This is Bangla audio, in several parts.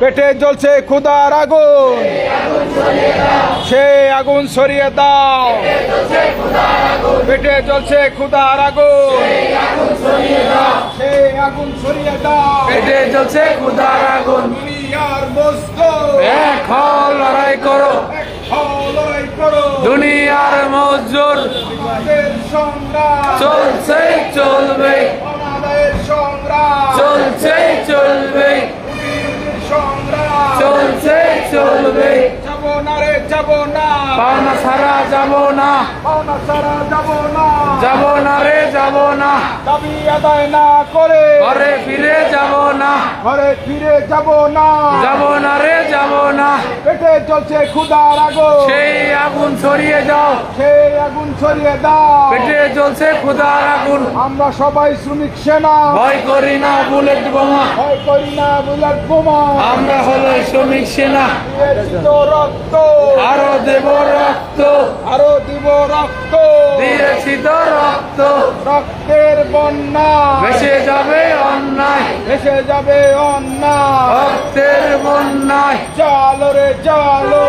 পেটে জ্বলছে ক্ষুধার আগুন, সেই আগুন সরিয়ে দাও। পেটে জ্বলছে ক্ষুধার আগুন, সেই আগুন সরিয়ে দাও। পেটে জ্বলছে ক্ষুধার আগুন, দুনিয়ার মজদুর এক হও লড়াই করো, লড়াই করো। দুনিয়ার মজদুর আমাদের সংগ্রাম চলছে চলবে, আমাদের সংগ্রাম চলছে চলবে, সংগ্রাম চলছে চলবে। যাব না রে যাব না, পাওনা ছাড়া যাব না, পাওনা ছাড়া যাব না, যাব না রে যাব না, দাবি আদায় না করে ঘরে ফিরে যাব না, ঘরে ফিরে যাব না, যাব না রে যাব না। পেটে চলছে ক্ষুধার আগুন, সেই আগুন ছড়িয়ে যাও, সেই আগুন ছড়িয়ে দাও। পেটে জ্বলছে ক্ষুধার আগুন, আমরা সবাই শ্রমিক সেনা, ভয় করি না বুলেট বোমা, ভয় করি না বুলেট বোমা। আমরা হলো শ্রমিক সেনা, দিয়েছি তো রক্ত, আরো দেব রক্ত, আরো দিব রক্ত, দিয়েছি তো রক্ত। রক্তের বন্যা ভেসে যাবে অন্যায়, ভেসে যাবে অন্যায়। রক্তের বন্যায় চালো রে চালো,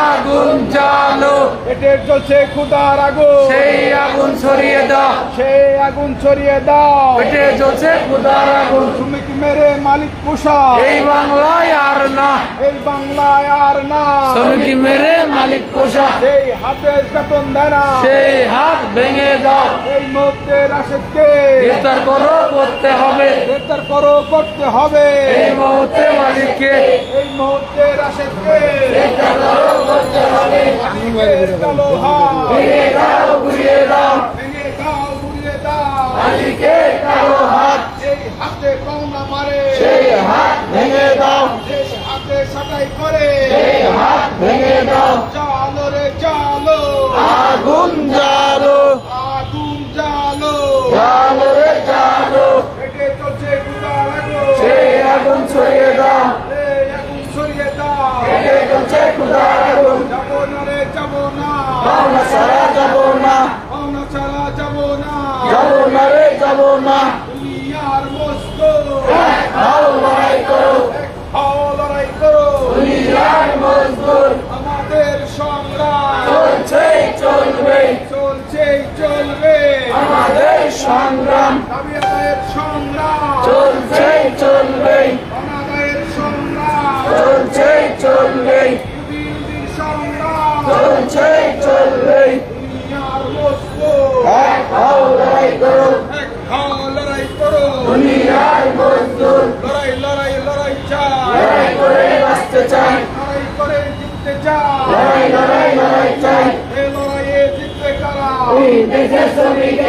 আগুন জ্বালো, পেটে চলছে ক্ষুধার আগুন, সেই আগুন ছড়িয়ে দাও, সেই আগুন ছড়িয়ে দাও। পেটে জ্বলছে ক্ষুধার আগুন। শ্রমিক মেরে মালিক পোষা, এই বাংলায় আর না, এই বাংলায় আর না। শ্রমিক মেরে মালিক পোষা, সেই হাতে বেতন দেয় না, সেই হাত ভেঙে দাও। এই মুহূর্তের রাশেদকে গ্রেফতার করো, করতে হবে গ্রেফতার করো, করতে হবে। এই মুহূর্তে মালিককে, এই মুহূর্তের রাশেদকে গ্রেফতার করো, করতে হবে। কালো হাত ভেঙে দাও, ঘুরিয়ে দাও, ভেঙে দাও, ঘুরিয়ে দাও। মালিকের কালো হাত, এই হাতে পাওনা মারে, সেই হাত ভেঙে দাও, এই হাতে সাটাই করে, সেই হাত ভেঙে দাও। চালো রে চালো, আগুন জ্বালো, আগুন জ্বালো। জ্বালো রে জ্বালো, পেটে চলছে ক্ষুধার আগুন, সেই আগুন ছড়িয়ে দাও, এই আগুন সরিয়ে দাও। পেটে জ্বলছে ক্ষুধার আগুন। যাব না রে যাব না, পাওনা ছাড়া যাব না, পাওনা ছাড়া যাব না। যাব না রে যাব না। দুনিয়ার মজদুর এক হও লড়াই করো, হও লড়াই করো। দুনিয়ার মজদুর আমাদের সংগ্রাম চলছে চলবে, চলছে চলবে। আমাদের সংগ্রাম দাবি আদায়ের সংগ্রাম চলছে চলবে, আমাদের সংগ্রাম চলছে চলবে, বিরোধী সংগ্রাম চলছে চলবে। দুনিয়ার মজদুর এক হও লড়াই করো, এক হও লড়াই করো। দুনিয়ার মজদুর লড়াই লড়াই লড়াই চাই, লড়াই করে বাঁচতে চাই, লড়াই করে জিততে চাই। লড়াই লড়াই লড়াই চাই। এই লড়াইয়ে জিতবে কারা? এই দেশের শ্রমিকের